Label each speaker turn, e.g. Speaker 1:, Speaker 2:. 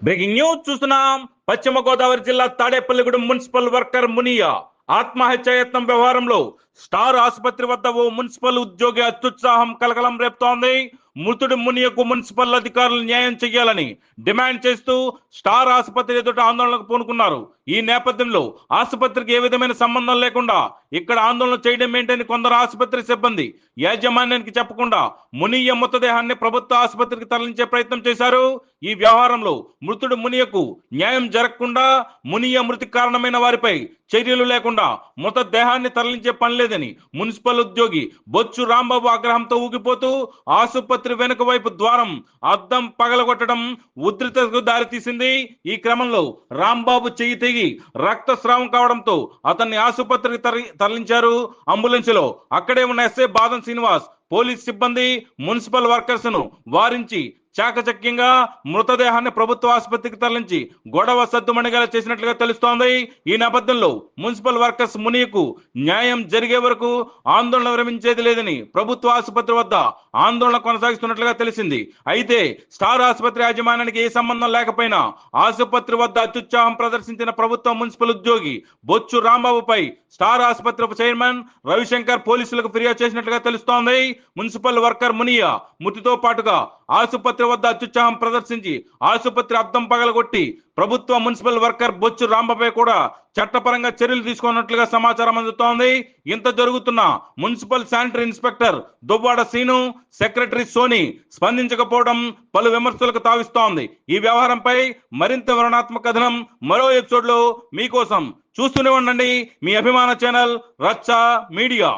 Speaker 1: Breaking news చూస్తున్నాం. పశ్చిమ గోదావరి జిల్లా తాడేపల్లిగూడెం మున్సిపల్ వర్కర్ మునియా ఆత్మహత్యాయత్నం వ్యవహారంలో స్టార్ ఆసుపత్రి వద్ద ఓ మున్సిపల్ ఉద్యోగి అత్యుత్సాహం కలకలం రేపుతోంది. మృతుడి మునియకు మున్సిపల్ అధికారులు న్యాయం చేయాలని డిమాండ్ చేస్తూ స్టార్ ఆసుపత్రి ఎదుట ఆందోళనకు పూనుకున్నారు. ఈ నేపథ్యంలో ఆసుపత్రికి ఏ విధమైన సంబంధం లేకుండా ఇక్కడ ఆందోళన చేయడం ఏంటని కొందరు ఆసుపత్రి సిబ్బంది యాజమాన్యానికి చెప్పకుండా మునియ మృతదేహాన్ని ప్రభుత్వ ఆసుపత్రికి తరలించే ప్రయత్నం చేశారు. ఈ వ్యవహారంలో మృతుడు మునియకు న్యాయం జరగకుండా మునియ మృతికి కారణమైన వారిపై చర్యలు లేకుండా మృతదేహాన్ని తరలించే పని లేదని మున్సిపల్ ఉద్యోగి బొచ్చు రాంబాబు ఆగ్రహంతో ఊగిపోతూ ఆసుపత్రి వెనుక వైపు ద్వారం అద్దం పగలగొట్టడం ఉద్రిక్తతకు దారితీసింది. ఈ క్రమంలో రాంబాబు చెయ్యి తెగి రక్తస్రావం కావడంతో అతన్ని ఆసుపత్రికి తరలించారు. అంబులెన్స్ లో అక్కడే ఉన్న ఎస్ఐ బాదం శ్రీనివాస్ పోలీస్ సిబ్బంది మున్సిపల్ వర్కర్స్ ను వారించి చాకచక్యంగా మృతదేహాన్ని ప్రభుత్వ ఆసుపత్రికి తరలించి గొడవ సద్దుమణిగేలా చేసినట్లుగా తెలుస్తోంది. ఈ నేపథ్యంలో మున్సిపల్ వర్కర్స్ మునియకు న్యాయం జరిగే వరకు ఆందోళన విరమించేది లేదని ప్రభుత్వ ఆసుపత్రి వద్ద ఆందోళన కొనసాగిస్తున్నట్లుగా తెలిసింది. అయితే స్టార్ ఆసుపత్రి యాజమాన్యానికి ఏ సంబంధం లేకపోయినా ఆసుపత్రి వద్ద అత్యుత్సాహం ప్రదర్శించిన ప్రభుత్వ మున్సిపల్ ఉద్యోగి బొచ్చు రాంబాబుపై స్టార్ ఆసుపత్రి చైర్మన్ రవిశంకర్ పోలీసులకు ఫిర్యాదు చేసినట్లుగా తెలుస్తోంది. మున్సిపల్ వర్కర్ మునియా మృతితో పాటుగా ఆసుపత్రి వద్ద అత్యుత్సాహం ప్రదర్శించి ఆసుపత్రి అద్దం పగలగొట్టి ప్రభుత్వ మున్సిపల్ వర్కర్ బొచ్చు రాంబాబుపై కూడా చట్టపరంగా చర్యలు తీసుకున్నట్లుగా సమాచారం అందుతోంది. ఇంత జరుగుతున్న municipal sanitary inspector Duvvada Seenu, secretary Soni స్పందించకపోవడం పలు విమర్శలకు తావిస్తోంది. ఈ వ్యవహారంపై మరింత వివరణాత్మక కథనం మరో ఎపిసోడ్ లో మీకోసం. చూస్తూనే ఉండండి మీ అభిమాన ఛానల్ రచ్చ మీడియా.